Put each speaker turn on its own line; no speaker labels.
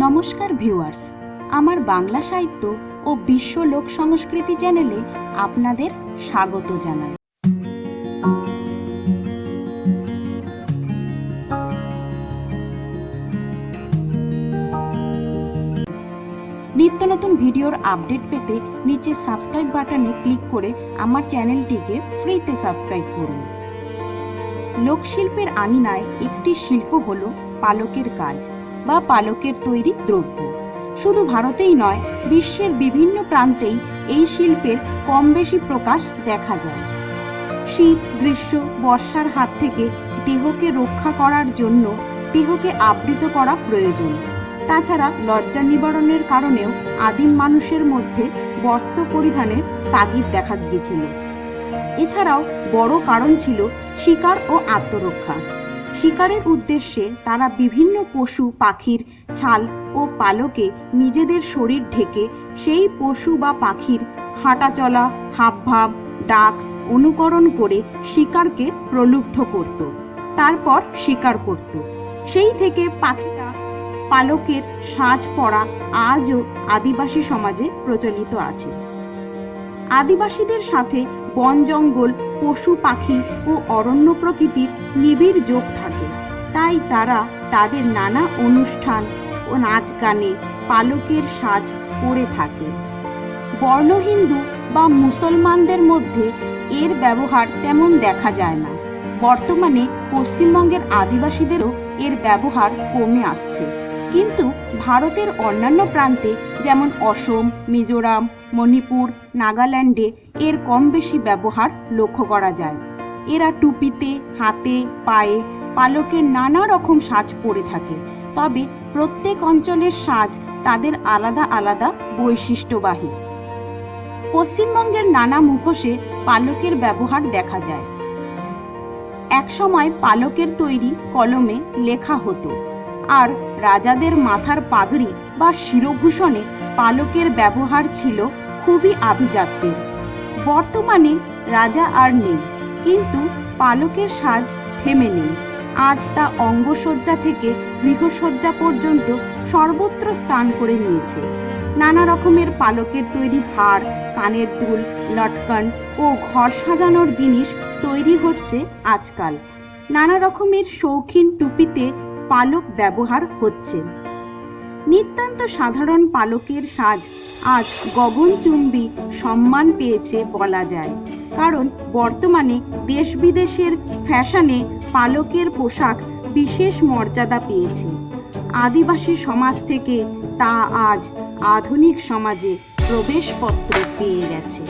নমস্কার ভিউয়ার্স, আমার বাংলা সাহিত্য ও বিশ্ব লোক সংস্কৃতি চ্যানেলে আপনাদের স্বাগত জানাই। নিত্য নতুন ভিডিওর আপডেট পেতে নিচে সাবস্ক্রাইব বাটনে ক্লিক করে আমার চ্যানেলটিকে ফ্রিতে সাবস্ক্রাইব করুন। লোকশিল্পের আঙিনায় একটি শিল্প হলো পালকের কাজ বা পালকের তৈরি দ্রব্য। শুধু ভারতেই নয়, বিশ্বের বিভিন্ন প্রান্তেই এই শিল্পের কম বেশি প্রকাশ দেখা যায়। শীত, গ্রীষ্ম, বর্ষার হাত থেকে দেহকে রক্ষা করার জন্য দেহকে আবৃত করা প্রয়োজন। তাছাড়া লজ্জা নিবারণের কারণেও আদিম মানুষের মধ্যে বস্ত্র পরিধানের তাগিদ দেখা গিয়েছিল। এছাড়াও বড় কারণ ছিল শিকার ও আত্মরক্ষা। শিকারের উদ্দেশ্যে তারা বিভিন্ন পশু পাখির ছাল ও পালকে নিজেদের শরীর ঢেকে সেই পশু বা পাখির হাঁটাচলা, হাবভাব, ডাক অনুকরণ করে শিকারকে প্রলুব্ধ করত, তারপর শিকার করত। সেই থেকে পাখিরা পালকের সাজ পরা আজও আদিবাসী সমাজে প্রচলিত আছে। আদিবাসীদের সাথে বন জঙ্গল, পশু পাখি ও অরণ্য প্রকৃতির নিবিড় যোগ থাকে। তাই তারা তাদের নানা অনুষ্ঠান ও নাচ গানে পালকের সাজ পরে থাকে। বর্ণ হিন্দু বা মুসলমানদের মধ্যে এর ব্যবহার তেমন দেখা যায় না। বর্তমানে পশ্চিমবঙ্গের আদিবাসীদেরও এর ব্যবহার কমে আসছে, কিন্তু ভারতের অন্যান্য প্রান্তে যেমন অসম, মিজোরাম, মণিপুর, নাগাল্যান্ডে এর কম বেশি ব্যবহার লক্ষ্য করা যায়। এরা টুপিতে, হাতে, পায়ে পালকের নানা রকম সাজ পরে থাকে। তবে প্রত্যেক অঞ্চলের সাজ তাদের আলাদা আলাদা বৈশিষ্ট্যবাহী। পশ্চিমবঙ্গের নানা মুখোশে পালকের ব্যবহার দেখা যায়। একসময় পালকের তৈরি কলমে লেখা হতো, আর রাজাদের মাথার পাগড়ি বা শিরোভূষণে পালকের ব্যবহার ছিল খুবই আভিজাত্যের। বর্তমানে রাজা আর নেই, কিন্তু পালকের সাজ থেমে নেই। আজ তা অঙ্গসজ্জা থেকে গৃহসজ্জা পর্যন্ত সর্বত্র স্থান করে নিয়েছে। নানা রকমের পালকের তৈরি হার, কানের দুল, লটকন ও ঘর সাজানোর জিনিস তৈরি হচ্ছে আজকাল। নানা রকমের শৌখিন টুপিতে পালক ব্যবহার হচ্ছে। নিতান্ত সাধারণ পালকের সাজ আজ গগনচুম্বী সম্মান পেয়েছে বলা যায়, কারণ বর্তমানে দেশ বিদেশের ফ্যাশনে পালকের পোশাক বিশেষ মর্যাদা পেয়েছে। আদিবাসী সমাজ থেকে তা আজ আধুনিক সমাজে প্রবেশপত্র পেয়ে গেছে।